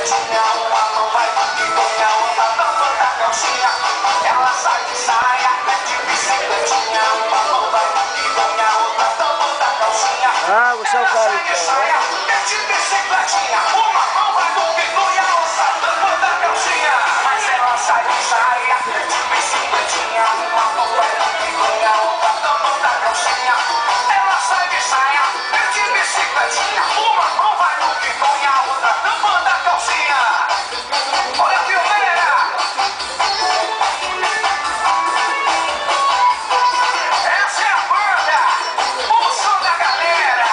bicicletinha, uma mão vai pro picanha, outra tampa da calcinha. Ela sai de saia, de bicicletinha, uma mão vai pro picanha, outra tampa da calcinha. Ah, você é o cara então, saia, de bicicletinha, uma mão vai pro picanha, outra tampa da calcinha. Mas ela sai de saia, de bicicletinha, uma mão vai pro picanha, outra tampa da calcinha. Ela sai de saia, de bicicletinha, uma mão vai no picanha, outra tampa da calcinha. Olha a pioneira! Essa é a banda! O som da galera!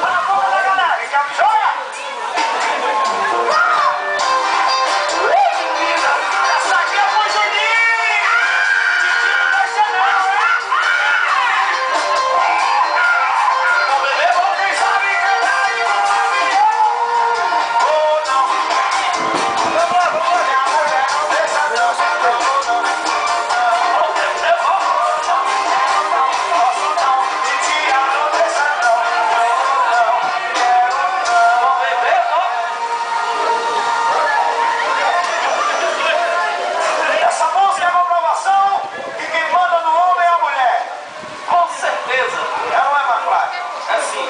A bola da galera! Vem cá, joga! Menina, essa aqui é a Juninho! Titi não deixa não, Vamos beber, vamos quem sabe cantar e vamos beber! Oh, não! Vamos lá, minha mulher não deixa não, oh, não! Oh, eu vou, não! Posso não, Titia não deixa não, oh, não! Quero não! Vamos beber, vamos! Essa música é uma provação que quem manda no homem é a mulher. Com certeza. É ou não é, McFly? É sim.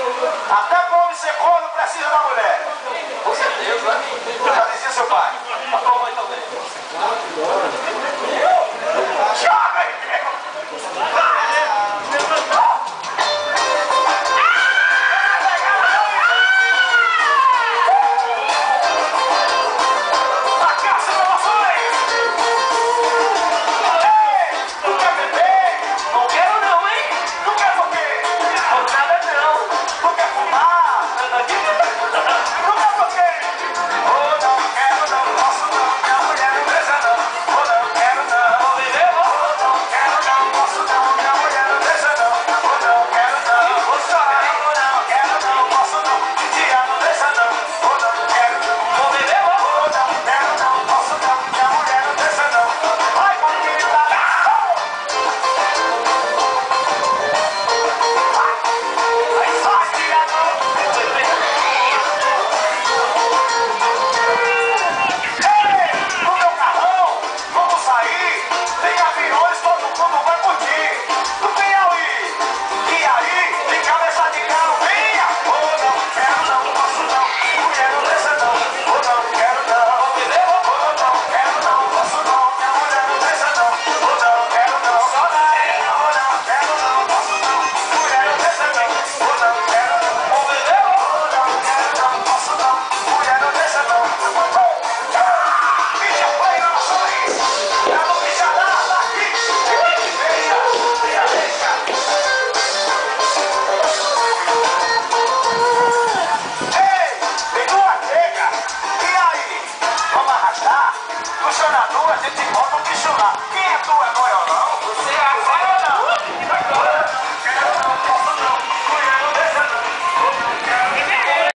Até para o homem ser corno precisa da mulher. Com certeza. Já dizia seu pai. A tua mãe também. Joga aí, a Caixa Inovações. Ei, tu quer beber? Não quero não, hein? Tu quer o quê? Não nada não. Tu quer fumar? Nada disso. Tu quer o quê? Oh, não quero não, posso não, minha mulher não deixa não. Oh, não quero não, vou beber, oh, não quero não, posso não, minha mulher não deixa não. Oh, não quero não, vou chorar, oh, não quero não, posso não, Titia não deixa não. Oh, não quero não, vou beber, oh, não quero não, posso não, minha mulher não deixa não. Vai, bonita! Aí sai, criador! Ei, no meu carrão, vamos sair! Tem aviões, todo mundo vai